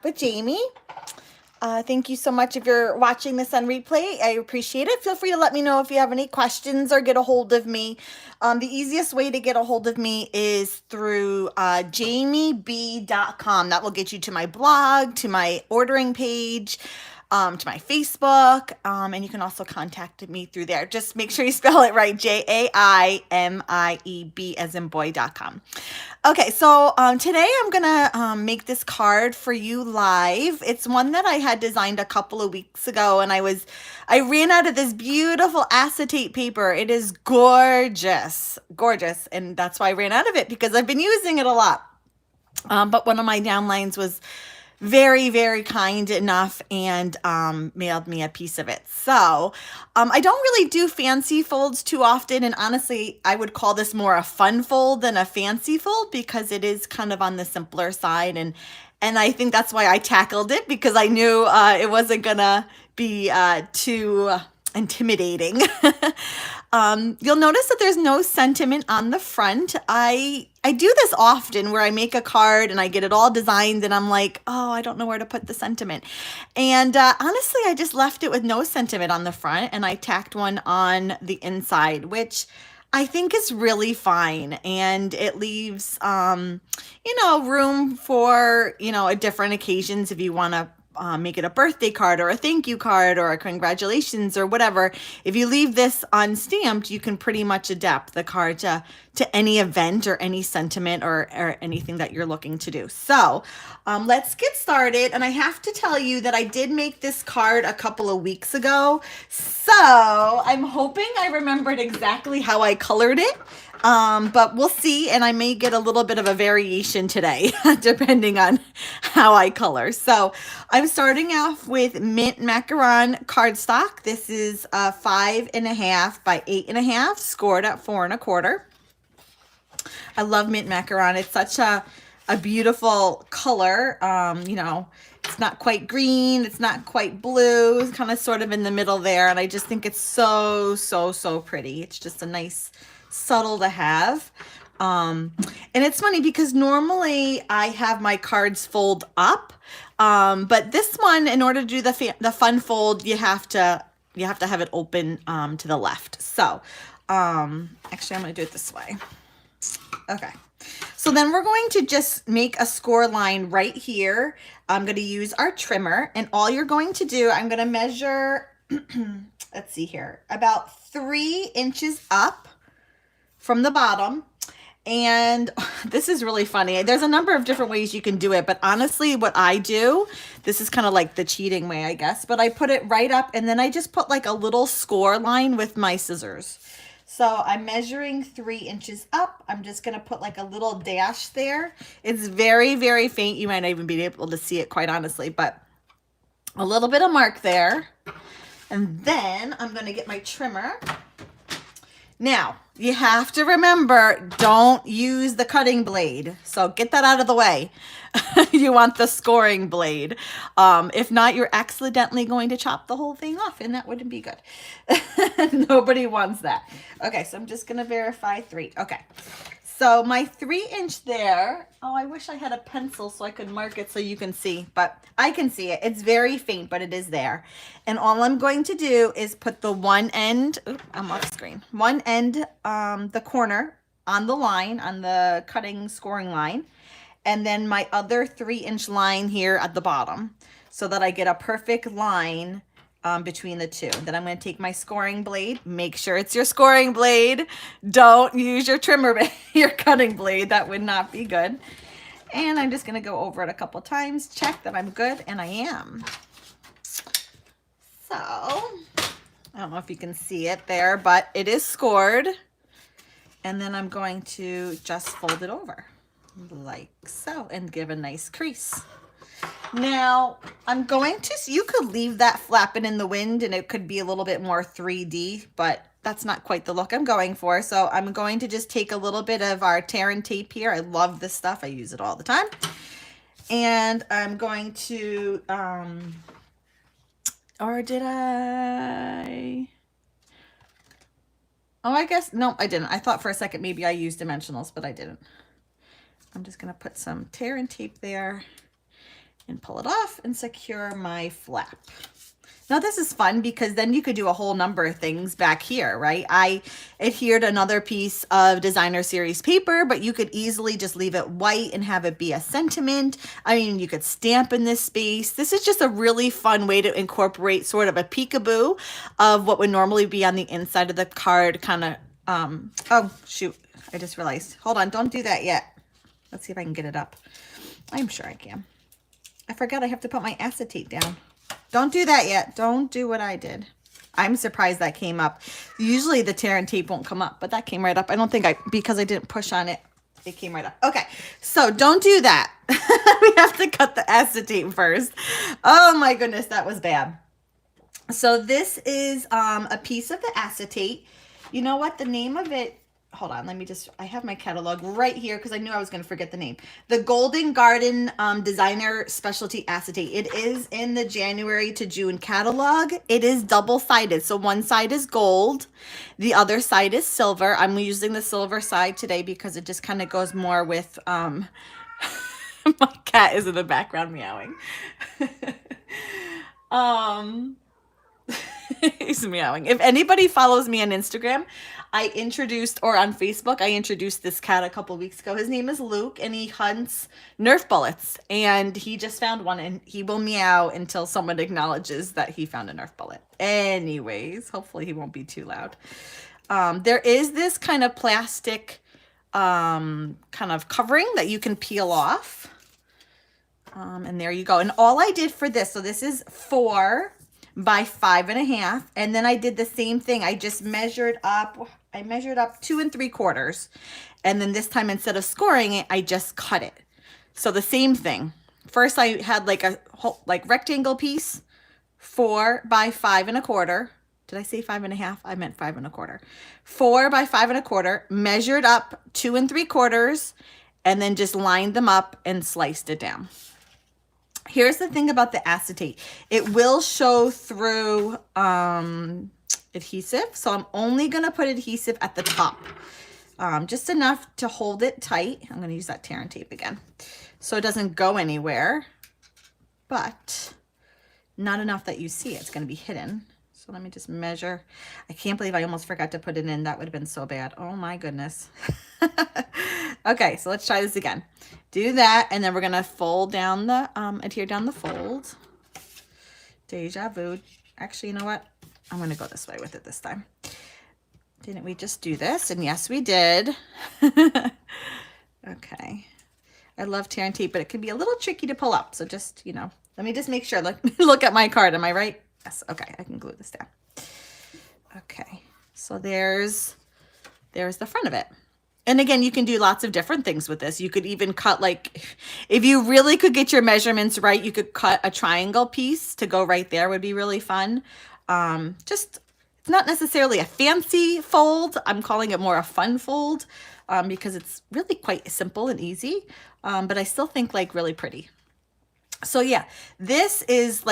with Jaimie. Thank you so much if you're watching this on replay. I appreciate it. Feel free to let me know if you have any questions or get a hold of me. The easiest way to get a hold of me is through jaimieb.com. That will get you to my blog, to my ordering page, to my Facebook, and you can also contact me through there. Just make sure you spell it right, JAIMIEB as in boy.com. Okay, so today I'm gonna make this card for you live. It's one that I had designed a couple of weeks ago, and I ran out of this beautiful acetate paper. It is gorgeous, gorgeous, and that's why I ran out of it because I've been using it a lot. But one of my downlines was very, very kind enough and mailed me a piece of it. So I don't really do fancy folds too often. And honestly, I would call this more a fun fold than a fancy fold because it is kind of on the simpler side. And I think that's why I tackled it, because I knew it wasn't gonna be too intimidating. You'll notice that there's no sentiment on the front. I do this often where I make a card and I get it all designed and I'm like, oh, I don't know where to put the sentiment. And honestly, I just left it with no sentiment on the front and I tacked one on the inside, which I think is really fine. And it leaves, room for, different occasions if you want to make it a birthday card or a thank you card or a congratulations or whatever. If you leave this unstamped, you can pretty much adapt the card to any event or any sentiment or anything that you're looking to do. So let's get started. And I have to tell you that I did make this card a couple of weeks ago. So I'm hoping I remembered exactly how I colored it. But we'll see, and I may get a little bit of a variation today, depending on how I color. So I'm starting off with mint macaron cardstock. This is 5.5 by 8.5, scored at 4 1/4. I love mint macaron. It's such a beautiful color. It's not quite green. It's not quite blue. It's kind of sort of in the middle there. And I just think it's so, so, so pretty. It's just a nice subtle to have. And it's funny because normally I have my cards fold up. But this one, in order to do the fun fold, you have to have it open to the left. So actually I'm going to do it this way. Okay. So then we're going to just make a score line right here. I'm going to use our trimmer, and all you're going to do, I'm going to measure, let's see here, about 3 inches up from the bottom. And this is really funny. There's a number of different ways you can do it, but honestly, what I do, this is kind of like the cheating way, I guess, but I put it right up and then I just put like a little score line with my scissors. So I'm measuring 3 inches up. I'm just going to put like a little dash there. It's very, very faint. You might not even be able to see it, quite honestly, but a little bit of mark there. And then I'm going to get my trimmer. Now, you have to remember, don't use the cutting blade. So get that out of the way. You want the scoring blade. If not, you're accidentally going to chop the whole thing off, and that wouldn't be good. Nobody wants that. Okay, so I'm just going to verify 3. Okay, so my 3 inch there. Oh, I wish I had a pencil so I could mark it so you can see, but I can see it. It's very faint, but it is there. And all I'm going to do is put the one end, oops, I'm off screen, one end, the corner on the line, on the cutting scoring line, and then my other 3 inch line here at the bottom, so that I get a perfect line between the two. Then I'm going to take my scoring blade. Make sure it's your scoring blade. Don't use your trimmer, your cutting blade. That would not be good. And I'm just going to go over it a couple times, check that I'm good, and I am. So, I don't know if you can see it there, but it is scored. And then I'm going to just fold it over like so and give a nice crease. Now, I'm going to, you could leave that flapping in the wind and it could be a little bit more 3D, but that's not quite the look I'm going for. So I'm going to just take a little bit of our tear and tape here. I love this stuff. I use it all the time. And I'm going to, or did I? Oh, I guess, no, I didn't. I thought for a second maybe I used dimensionals, but I didn't. I'm just going to put some tear and tape there. and pull it off and secure my flap. Now this is fun because then you could do a whole number of things back here, right? I adhered another piece of designer series paper, but you could easily just leave it white and have it be a sentiment. I mean, you could stamp in this space. This is just a really fun way to incorporate sort of a peekaboo of what would normally be on the inside of the card, kind of, oh shoot, I just realized. Hold on, don't do that yet. Let's see if I can get it up. I'm sure I can. I forgot I have to put my acetate down. Don't do that yet. Don't do what I did. I'm surprised that came up. Usually the tear and tape won't come up, but that came right up. I don't think because I didn't push on it, it came right up. Okay, so don't do that. We have to cut the acetate first. Oh my goodness, that was bad. So this is a piece of the acetate. You know what? The name of it, hold on, I have my catalog right here because I knew I was going to forget the name. The Golden Garden Designer Specialty Acetate. It is in the January to June catalog. It is double-sided. So one side is gold. The other side is silver. I'm using the silver side today because it just kind of goes more with, my cat is in the background meowing. He's meowing. If anybody follows me on Instagram, or on Facebook, I introduced this cat a couple weeks ago. His name is Luke, and he hunts Nerf bullets. And he just found one, and he will meow until someone acknowledges that he found a Nerf bullet. Anyways, hopefully he won't be too loud. There is this kind of plastic kind of covering that you can peel off. And there you go. And all I did for this, so this is 4 by 5.5, and then I did the same thing. I just measured up. I measured up 2 3/4, and then this time instead of scoring it, I just cut it. So the same thing. First, I had like a whole rectangle piece, 4 by 5.25. Did I say 5.5? I meant 5.25. 4 by 5.25. Measured up 2 3/4, and then just lined them up and sliced it down. Here's the thing about the acetate. It will show through adhesive. So I'm only going to put adhesive at the top. Just enough to hold it tight. I'm going to use that tear and tape again. So it doesn't go anywhere. But not enough that you see it. It's going to be hidden. So let me just measure. I can't believe I almost forgot to put it in. That would have been so bad. Oh my goodness. Okay, so let's try this again. Do that, and then we're going to fold down the, adhere down the fold. Deja vu. Actually, you know what? I'm going to go this way with it this time. Didn't we just do this? And yes, we did. Okay. I love tear and tape, but it can be a little tricky to pull up. So just, you know, let me just make sure. Look at my card. Am I right? Yes. Okay, I can glue this down. Okay. So there's the front of it. And again, you can do lots of different things with this. You could even cut, if you really could get your measurements right, you could cut a triangle piece to go right there. Would be really fun. It's not necessarily a fancy fold. I'm calling it more a fun fold because it's really quite simple and easy. But I still think really pretty. So yeah, this is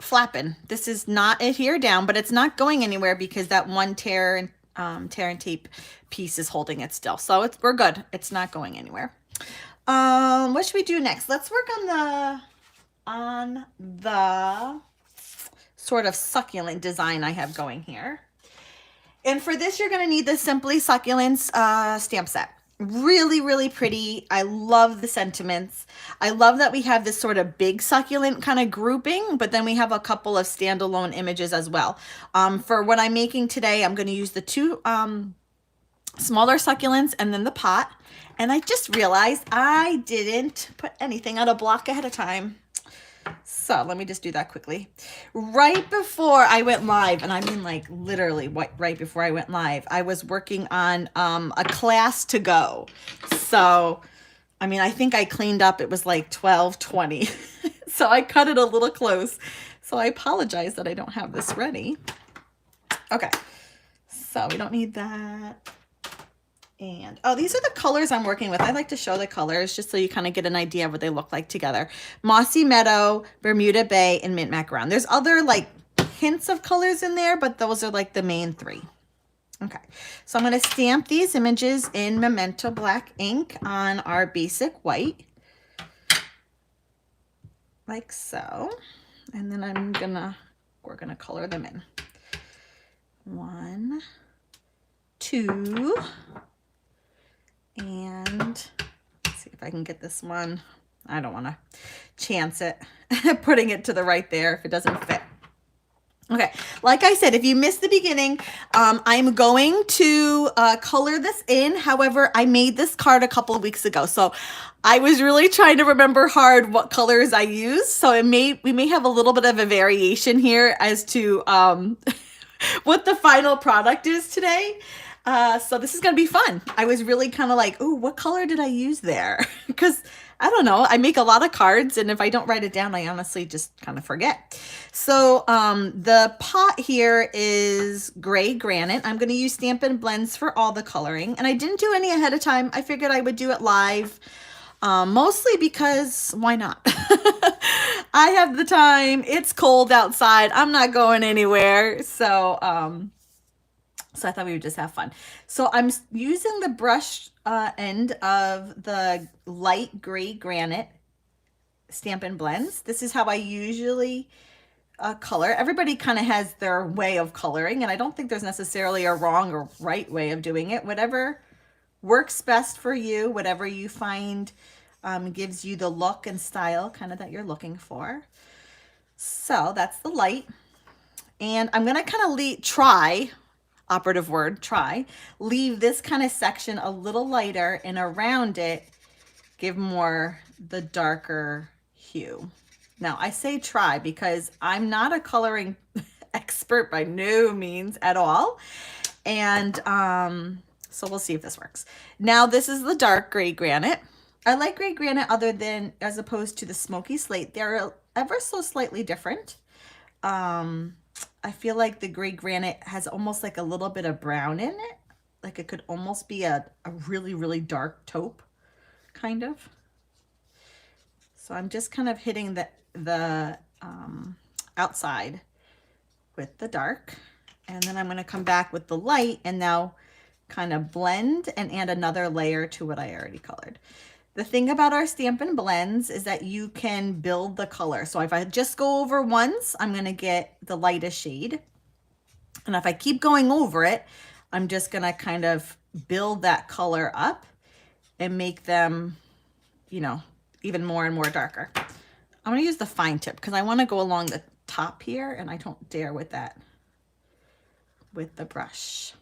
flapping. This is not adhere down, but it's not going anywhere because that one tear and tape piece is holding it still. So we're good. It's not going anywhere. What should we do next? Let's work on the sort of succulent design I have going here. And for this, you're going to need the Simply Succulents stamp set. Really, really pretty. I love the sentiments. I love that we have this sort of big succulent kind of grouping, but then we have a couple of standalone images as well. For what I'm making today, I'm going to use the 2 smaller succulents and then the pot. And I just realized I didn't put anything on a block ahead of time. So let me just do that quickly. Right before I went live, and I mean literally right before I went live, I was working on a class to go. So, I mean, I think I cleaned up. It was 12:20. So I cut it a little close. So I apologize that I don't have this ready. Okay. So we don't need that. And, oh, these are the colors I'm working with. I like to show the colors just so you kind of get an idea of what they look like together. Mossy, Meadow, Bermuda Bay, and Mint Macaron. There's other, hints of colors in there, but those are, the main 3. Okay, so I'm going to stamp these images in Memento black ink on our basic white. like so. And then we're gonna color them in. 1, 2, and let's see if I can get this one. I don't want to chance it putting it to the right there if it doesn't fit. Okay, like I said, if you missed the beginning, I'm going to color this in. However, I made this card a couple of weeks ago, so I was really trying to remember hard what colors I use. So we may have a little bit of a variation here as to what the final product is today. So this is going to be fun. I was really kind of like, ooh, what color did I use there? Because I don't know. I make a lot of cards, and if I don't write it down, I honestly just kind of forget. So the pot here is gray granite. I'm going to use Stampin' Blends for all the coloring, and I didn't do any ahead of time. I figured I would do it live, mostly because why not? I have the time. It's cold outside. I'm not going anywhere. So I thought we would just have fun. So I'm using the brush end of the light gray granite Stampin' Blends. This is how I usually color. Everybody kind of has their way of coloring, and I don't think there's necessarily a wrong or right way of doing it. Whatever works best for you, whatever you find gives you the look and style kind of that you're looking for. So that's the light. And I'm going to kind of try, operative word, try, leave this kind of section a little lighter, and around it give more the darker hue. Now I say try because I'm not a coloring expert by no means at all. And so we'll see if this works. Now this is the dark gray granite. I like gray granite as opposed to the smoky slate. They're ever so slightly different. I feel like the gray granite has almost like a little bit of brown in it. Like it could almost be a really, really dark taupe, kind of. So I'm just kind of hitting the outside with the dark. And then I'm going to come back with the light and now kind of blend and add another layer to what I already colored. The thing about our Stampin' Blends is that you can build the color. So if I just go over once, I'm going to get the lightest shade. And if I keep going over it, I'm just going to kind of build that color up and make them, you know, even more and more darker. I'm going to use the fine tip because I want to go along the top here, and I don't dare with that with the brush.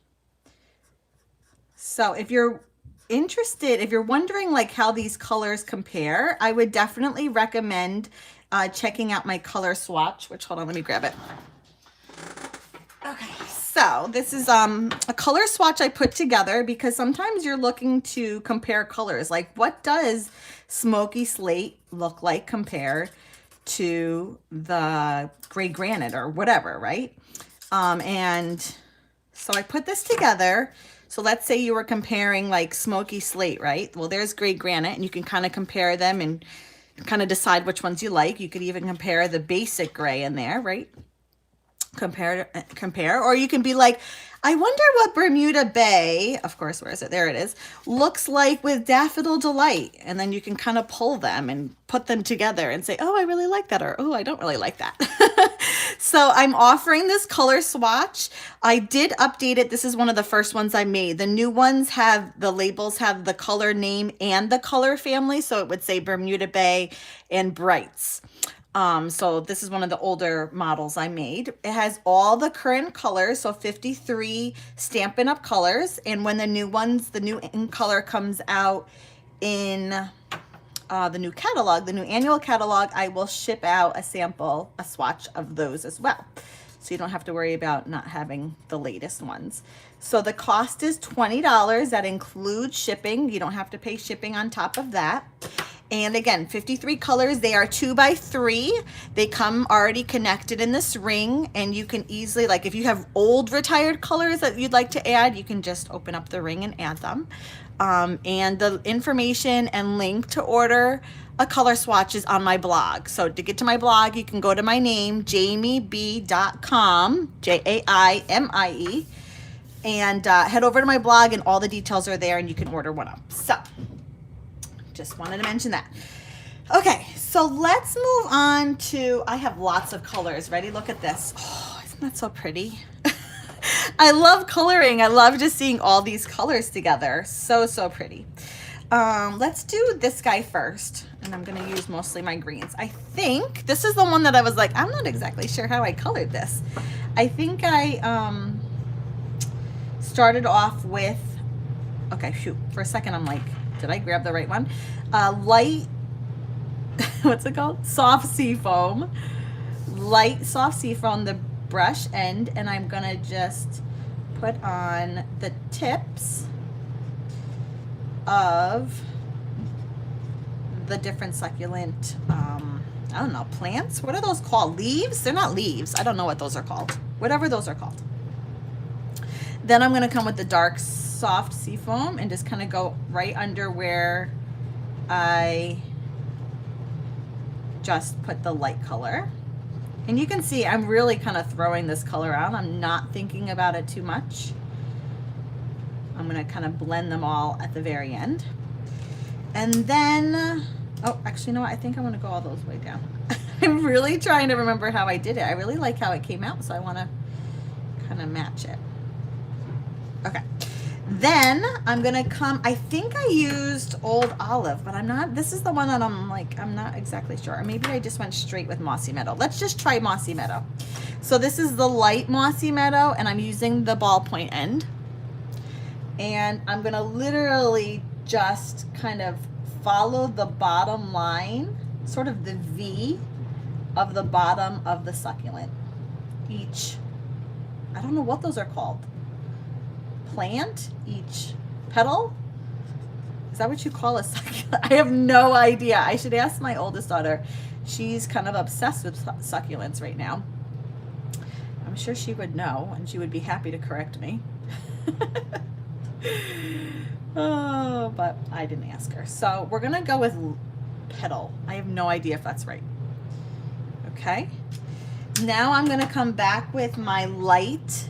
So if you're interested, if you're wondering like how these colors compare, I would definitely recommend checking out my color swatch, which, hold on, let me grab it. Okay, so this is a color swatch I put together because sometimes you're looking to compare colors. Like, what does smoky slate look like compared to the gray granite or whatever, right? And so I put this together. So let's say you were comparing like smoky slate, right? Well, there's gray granite, and you can kind of compare them and kind of decide which ones you like. You could even compare the basic gray in there, right? Compare, or you can be like, I wonder what Bermuda Bay, of course, where is it? There it is, looks like with Daffodil Delight. And then you can kind of pull them and put them together and say, oh, I really like that, or oh, I don't really like that. So I'm offering this color swatch. I did update it. This is one of the first ones I made. The new ones have, the labels have the color name and the color family. So it would say Bermuda Bay and Brights. So this is one of the older models I made. It has all the current colors, so 53 Stampin' Up! Colors. And when the new ones, the new in color comes out in the new catalog, the new annual catalog, I will ship out a sample, a swatch of those as well. So you don't have to worry about not having the latest ones. So the cost is $20. That includes shipping. You don't have to pay shipping on top of that. And again, 53 colors. They are 2x3. They come already connected in this ring, and you can easily, like if you have old retired colors that you'd like to add, you can just open up the ring and add them. And the information and link to order a color swatch is on my blog. So to get to my blog, you can go to my name, jaimieb.com, Jaimie, and head over to my blog, and all the details are there, and you can order one up. So just wanted to mention that. Okay, so let's move on to, I have lots of colors. Ready? Look at this. Oh, isn't that so pretty? I love coloring. I love just seeing all these colors together. So, so pretty. Let's do this guy first. And I'm going to use mostly my greens. I think this is the one that I was like, I'm not exactly sure how I colored this. I think I started off with, okay, shoot. For a second, I'm like, did I grab the right one? Light, what's it called? Soft sea foam. Light soft sea foam, the brush end, and I'm gonna just put on the tips of the different succulent, I don't know, plants. What are those called? Leaves? They're not leaves. I don't know what those are called. Whatever those are called. Then I'm gonna come with the dark soft sea foam and just kind of go right under where I just put the light color. And you can see I'm really kind of throwing this color out. I'm not thinking about it too much. I'm going to kind of blend them all at the very end. And then, oh, actually, you know what? I think I want to go all those way down. I'm really trying to remember how I did it. I really like how it came out, so I want to kind of match it. Okay. Then I'm gonna come, I think I used Old Olive, but I'm not, this is the one that I'm like, I'm not exactly sure. Or maybe I just went straight with Mossy Meadow. Let's just try Mossy Meadow. So this is the light Mossy Meadow, and I'm using the ballpoint end. And I'm gonna literally just kind of follow the bottom line, sort of the V of the bottom of the succulent. Each, I don't know what those are called. Plant, each petal. Is that what you call a succulent? I have no idea. I should ask my oldest daughter. She's kind of obsessed with succulents right now. I'm sure she would know, and she would be happy to correct me. Oh, but I didn't ask her. So we're gonna go with petal. I have no idea if that's right. Okay. Now I'm gonna come back with my light,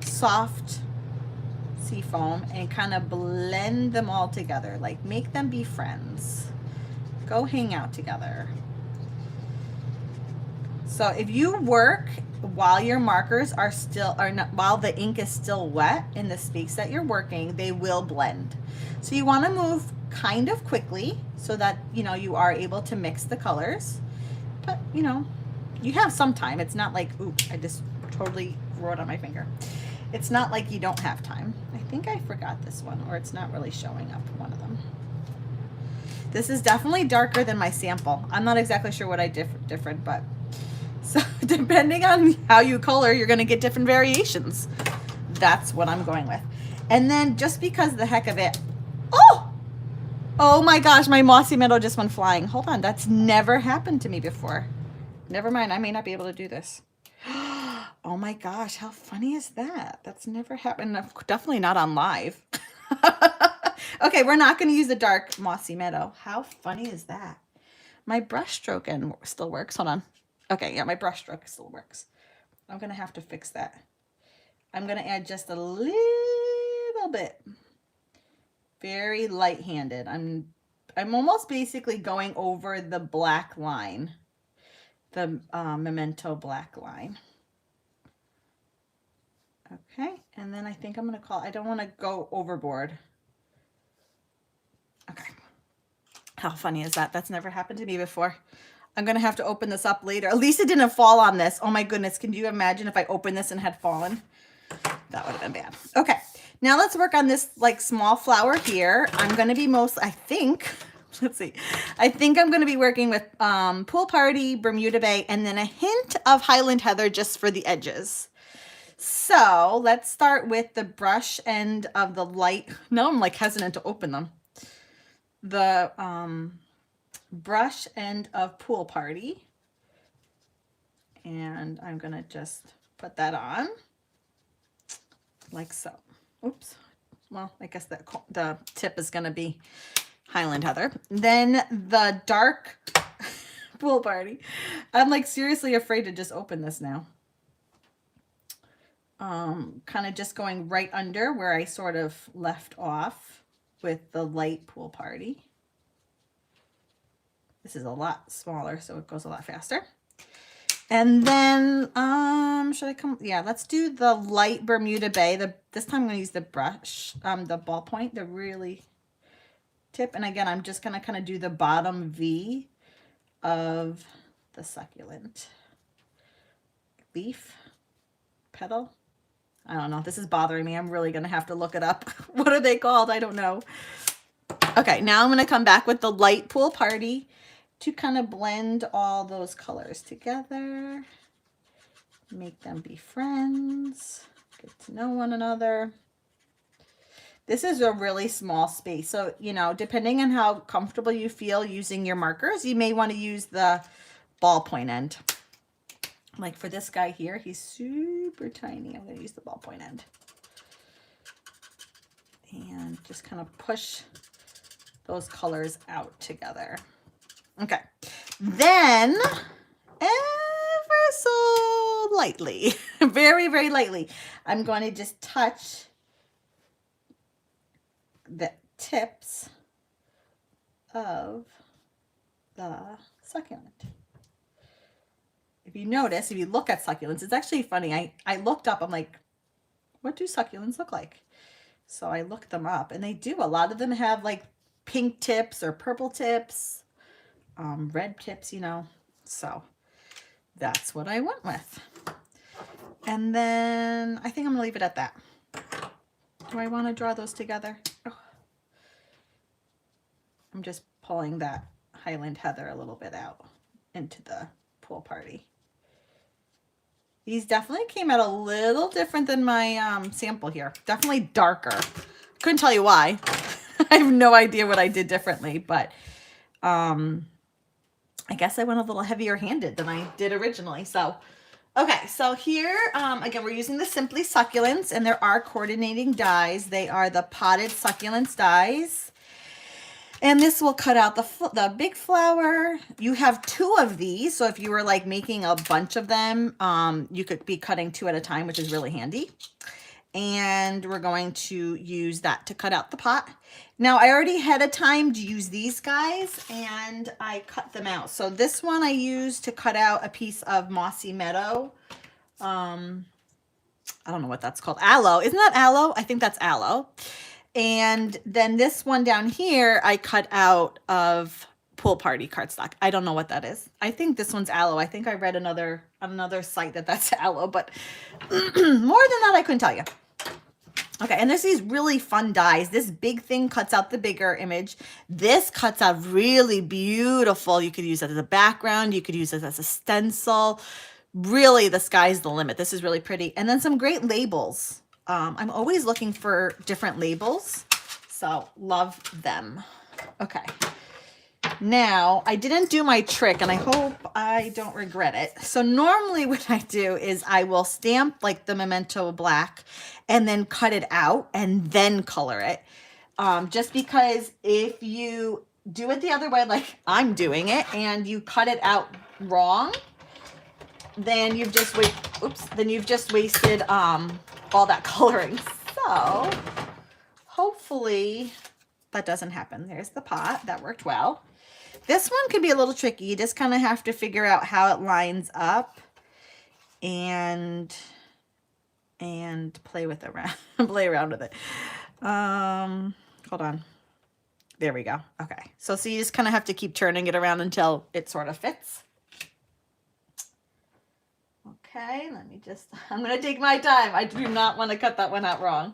soft sea foam and kind of blend them all together, like make them be friends, go hang out together. So if you work while your markers are still, or not, while the ink is still wet in the space that you're working, they will blend. So you want to move kind of quickly so that you are able to mix the colors, but you have some time. It's not like, ooh, I just totally wrote on my finger. It's not like you don't have time. I think I forgot this one, or it's not really showing up, one of them. This is definitely darker than my sample. I'm not exactly sure what I did different, but so depending on how you color, you're gonna get different variations. That's what I'm going with. And then just because the heck of it, oh my gosh, my Mossy Meadow just went flying. Hold on, that's never happened to me before. Never mind, I may not be able to do this. Oh my gosh, how funny is that? That's never happened. Definitely not on live. Okay, we're not going to use the dark Mossy Meadow. How funny is that? My brush stroking still works. Hold on. Okay, yeah, my brush stroke still works. I'm going to have to fix that. I'm going to add just a little bit. Very light-handed. I'm almost basically going over the black line. The Memento black line. Okay, and then I think I'm going to I don't want to go overboard. Okay. How funny is that? That's never happened to me before. I'm going to have to open this up later. At least it didn't fall on this. Oh my goodness, can you imagine if I opened this and had fallen? That would have been bad. Okay, now let's work on this like small flower here. I'm going to be I think, let's see. I think I'm going to be working with Pool Party, Bermuda Bay, and then a hint of Highland Heather just for the edges. So let's start with the brush end of the light. Now I'm like hesitant to open them. The brush end of Pool Party. And I'm going to just put that on like so. Oops. Well, I guess that the tip is going to be Highland Heather. Then the dark Pool Party. I'm like seriously afraid to just open this now. Kind of just going right under where I sort of left off with the light Pool Party. This is a lot smaller, so it goes a lot faster. And then, should I come? Yeah, let's do the light Bermuda Bay. This time I'm going to use the brush, the ballpoint, the really tip. And again, I'm just going to kind of do the bottom V of the succulent leaf, petal. I don't know. This is bothering me. I'm really going to have to look it up. What are they called? I don't know. Okay, now I'm going to come back with the light pool party to kind of blend all those colors together, make them be friends, get to know one another. This is a really small space, so, you know, depending on how comfortable you feel using your markers, you may want to use the ballpoint end. Like for this guy here, he's super tiny. I'm going to use the ballpoint end. And just kind of push those colors out together. Okay, then ever so lightly, very, very lightly, I'm going to just touch the tips of the succulent. If you notice, if you look at succulents, it's actually funny. I looked up, I'm like, what do succulents look like? So I looked them up, and they do. A lot of them have like pink tips or purple tips. Red tips, you know, so that's what I went with. And then I think I'm gonna leave it at that. Do I want to draw those together? Oh. I'm just pulling that Highland Heather a little bit out into the pool party. These definitely came out a little different than my sample here. Definitely darker. Couldn't tell you why. I have no idea what I did differently, but I guess I went a little heavier handed than I did originally. So, okay, so here, again, we're using the Simply Succulents, and there are coordinating dies. They are the potted succulents dies. And this will cut out the big flower. You have 2 of these, so if you were like making a bunch of them, you could be cutting 2 at a time, which is really handy. And we're going to use that to cut out the pot. Now, I already had a time to use these guys, and I cut them out. So this one I used to cut out a piece of Mossy Meadow. I don't know what that's called. Aloe. Isn't that aloe? I think that's aloe. And then this one down here, I cut out of Pool Party cardstock. I don't know what that is. I think this one's aloe. I think I read on another site that's aloe, but more than that, I couldn't tell you. Okay, and there's these really fun dies. This big thing cuts out the bigger image. This cuts out really beautiful. You could use it as a background. You could use it as a stencil. Really, the sky's the limit. This is really pretty. And then some great labels. I'm always looking for different labels, so love them. Okay. Now, I didn't do my trick, and I hope I don't regret it. So normally what I do is I will stamp like the Memento black and then cut it out and then color it. Just because if you do it the other way, like I'm doing it, and you cut it out wrong, then you've just wasted all that coloring. So hopefully that doesn't happen. There's the pot. That worked well. This one can be a little tricky. You just kind of have to figure out how it lines up and play around with it. Hold on. There we go. Okay. So you just kind of have to keep turning it around until it sort of fits. Okay, I'm going to take my time. I do not want to cut that one out wrong.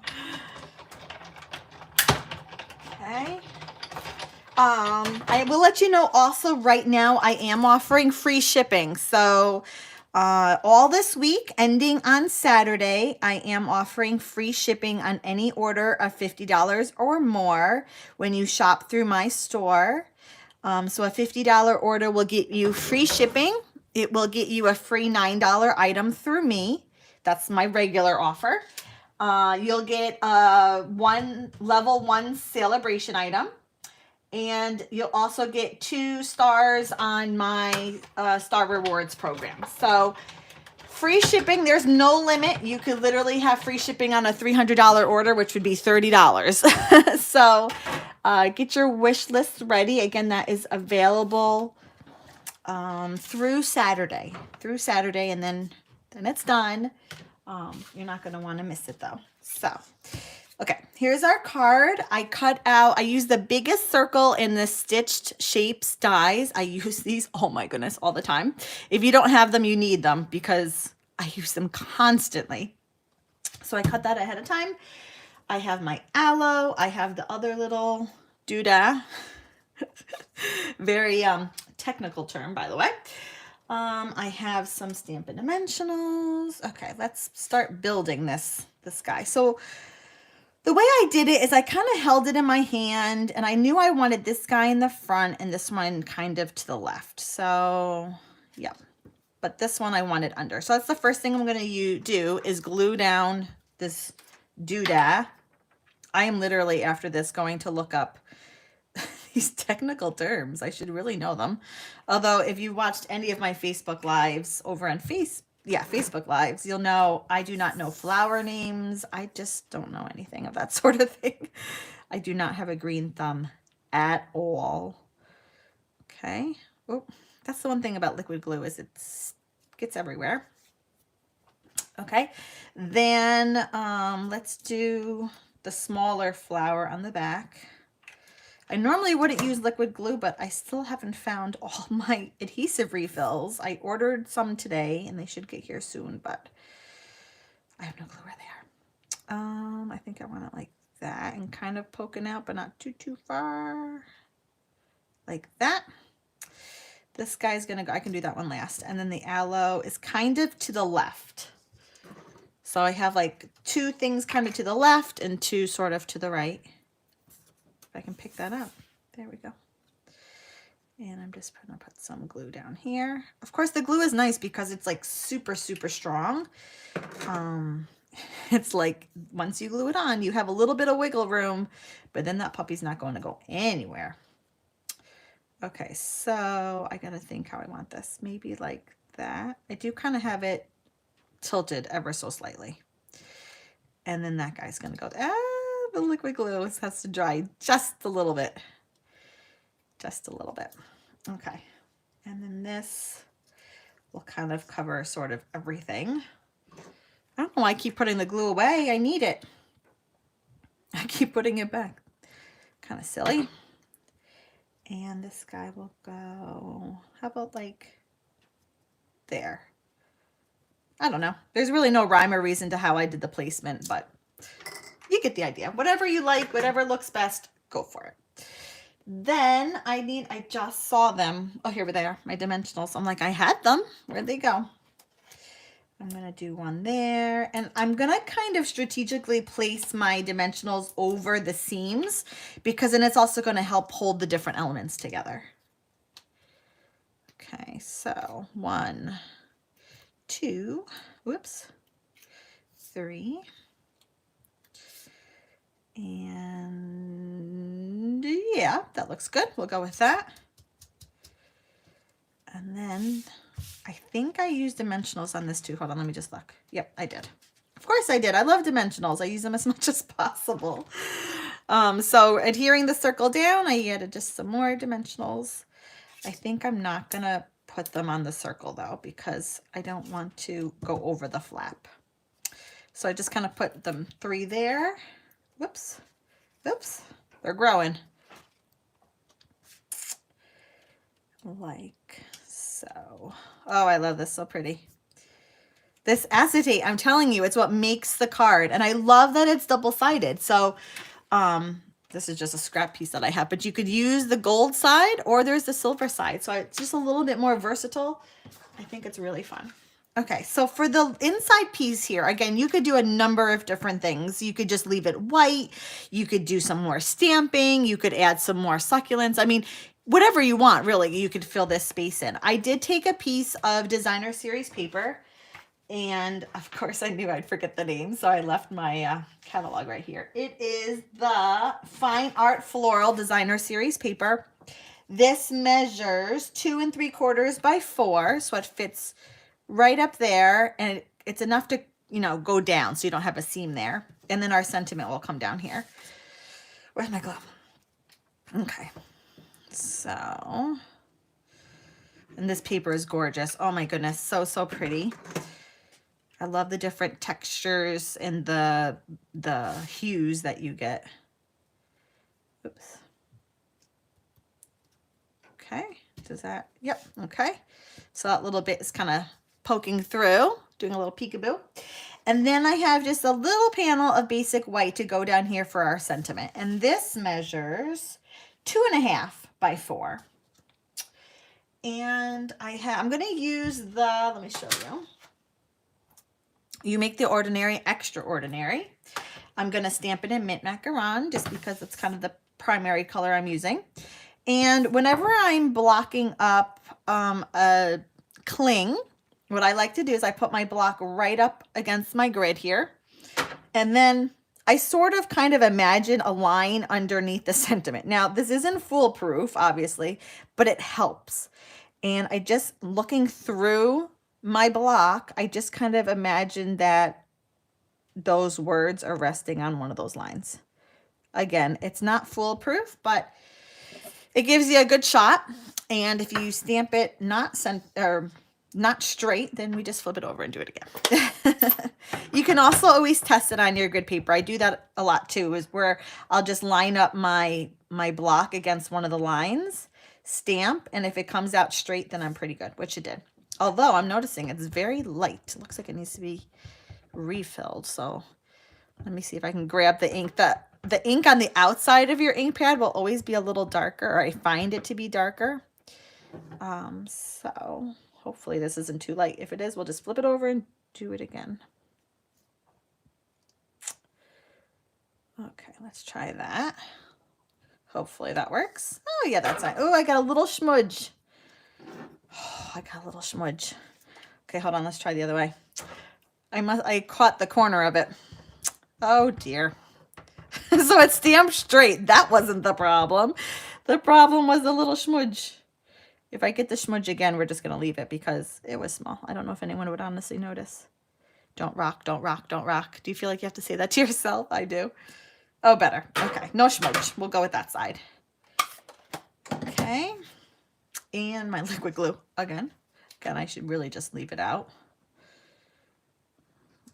Okay. I will let you know also right now I am offering free shipping. So all this week, ending on Saturday, I am offering free shipping on any order of $50 or more when you shop through my store. So a $50 order will get you free shipping. It will get you a free $9 item through me. That's my regular offer. You'll get a level 1 celebration item. And you'll also get 2 stars on my Star Rewards program. So free shipping, there's no limit. You could literally have free shipping on a $300 order, which would be $30. So Get your wish list ready. Again, that is available through Saturday. And then it's done. You're not going to want to miss it though. So, okay, here's our card. I use the biggest circle in the stitched shapes dies. I use these, oh my goodness, all the time. If you don't have them, you need them because I use them constantly. So I cut that ahead of time. I have my aloe. I have the other little doodah. Very technical term, by the way. I have some Stampin' Dimensionals. Okay, let's start building this guy. So the way I did it is I kind of held it in my hand, and I knew I wanted this guy in the front and this one kind of to the left. So yeah, but this one I wanted under. So that's the first thing I'm going to do is glue down this doodah. I am literally after this going to look up these technical terms. I should really know them. Although if you watched any of my Facebook lives over on Facebook lives, you'll know I do not know flower names. I just don't know anything of that sort of thing. I do not have a green thumb at all. Okay. Oh, that's the one thing about liquid glue is it gets everywhere. Okay. Then let's do the smaller flower on the back. I normally wouldn't use liquid glue, but I still haven't found all my adhesive refills. I ordered some today and they should get here soon, but I have no clue where they are. I think I want it like that and kind of poking out, but not too far. Like that. This guy's gonna go, I can do that one last. And then the aloe is kind of to the left. So I have like two things kind of to the left and two sort of to the right. If I can pick that up. There we go. And I'm just going to put some glue down here. Of course, the glue is nice because it's like super, super strong. It's like once you glue it on, you have a little bit of wiggle room, but then that puppy's not going to go anywhere. Okay, so I got to think how I want this. Maybe like that. I do kind of have it tilted ever so slightly. And then that guy's going to go there. The liquid glue has to dry just a little bit. Just a little bit. Okay. And then this will kind of cover sort of everything. I don't know why I keep putting the glue away. I need it. I keep putting it back. Kind of silly. And this guy will go, how about like there? I don't know. There's really no rhyme or reason to how I did the placement, but you get the idea. Whatever you like, whatever looks best, go for it. Then I just saw them. Oh, here they are, my dimensionals. I'm like, I had them. Where'd they go? I'm going to do one there. And I'm going to kind of strategically place my dimensionals over the seams because then it's also going to help hold the different elements together. Okay, so 1, 2, whoops, 3. And yeah, that looks good. We'll go with that. And then I think I used dimensionals on this too. Hold on, let me just look. Yep, I did. Of course I did. I love dimensionals. I use them as much as possible. So adhering the circle down, I added just some more dimensionals. I think I'm not going to put them on the circle though, because I don't want to go over the flap. So I just kind of put them 3 there. Whoops. Oops. They're growing. Like so. Oh, I love this. So pretty. This acetate, I'm telling you, it's what makes the card. And I love that it's double-sided. So this is just a scrap piece that I have. But you could use the gold side or there's the silver side. So it's just a little bit more versatile. I think it's really fun. Okay, so for the inside piece here, again, you could do a number of different things. You could just leave it white. You could do some more stamping. You could add some more succulents. I mean, whatever you want, really, you could fill this space in. I did take a piece of designer series paper, and of course I knew I'd forget the name, so I left my catalog right here. It is the Fine Art Floral Designer Series paper. This measures 2 3/4 by 4, so it fits right up there, and it's enough to, you know, go down so you don't have a seam there. And then our sentiment will come down here. Where's my glove? Okay, so, and this paper is gorgeous. Oh my goodness, so, so pretty. I love the different textures and the hues that you get. Oops. Okay, does that, yep, okay. So that little bit is kind of poking through, doing a little peekaboo. And then I have just a little panel of basic white to go down here for our sentiment. And this measures 2.5 by 4. And I'm going to use let me show you. You make the ordinary extraordinary. I'm going to stamp it in mint macaron just because it's kind of the primary color I'm using. And whenever I'm blocking up a cling, what I like to do is I put my block right up against my grid here. And then I sort of kind of imagine a line underneath the sentiment. Now, this isn't foolproof, obviously, but it helps. And I just, looking through my block, I just kind of imagine that those words are resting on one of those lines. Again, it's not foolproof, but it gives you a good shot. And if you stamp it not straight, then we just flip it over and do it again. You can also always test it on your grid paper. I do that a lot too, is where I'll just line up my block against one of the lines, stamp, and if it comes out straight, then I'm pretty good, which it did. Although I'm noticing it's very light. It looks like it needs to be refilled. So let me see if I can grab the ink. The ink on the outside of your ink pad will always be a little darker, or I find it to be darker. So hopefully this isn't too light. If it is, we'll just flip it over and do it again. Okay, let's try that. Hopefully that works. Oh yeah, that's fine. Oh, I got a little smudge. Oh, I got a little smudge. Okay, hold on. Let's try the other way. I caught the corner of it. Oh dear. So it's stamped straight. That wasn't the problem. The problem was the little smudge. If I get the smudge again, we're just going to leave it because it was small. I don't know if anyone would honestly notice. Don't rock, don't rock, don't rock. Do you feel like you have to say that to yourself? I do. Oh, better. Okay, no smudge. We'll go with that side. Okay. And my liquid glue again. Again, I should really just leave it out.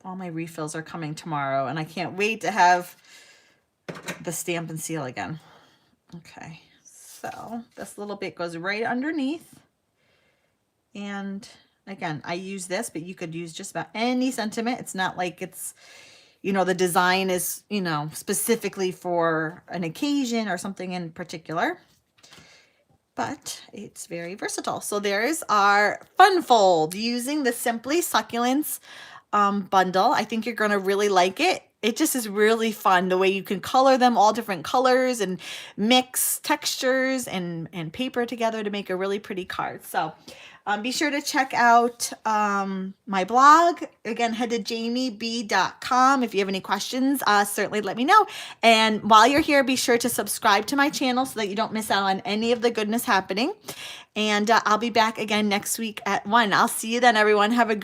All my refills are coming tomorrow, and I can't wait to have the stamp and seal again. Okay, so this little bit goes right underneath. And again, I use this, but you could use just about any sentiment. It's not like it's, you know, the design is, you know, specifically for an occasion or something in particular. But it's very versatile. So there's our fun fold using the Simply Succulents bundle. I think you're going to really like it. It just is really fun the way you can color them all different colors and mix textures and paper together to make a really pretty card. So be sure to check out my blog. Again, head to jaimieb.com. If you have any questions, certainly let me know. And while you're here, be sure to subscribe to my channel so that you don't miss out on any of the goodness happening. And I'll be back again next week at 1. I'll see you then, everyone. Have a great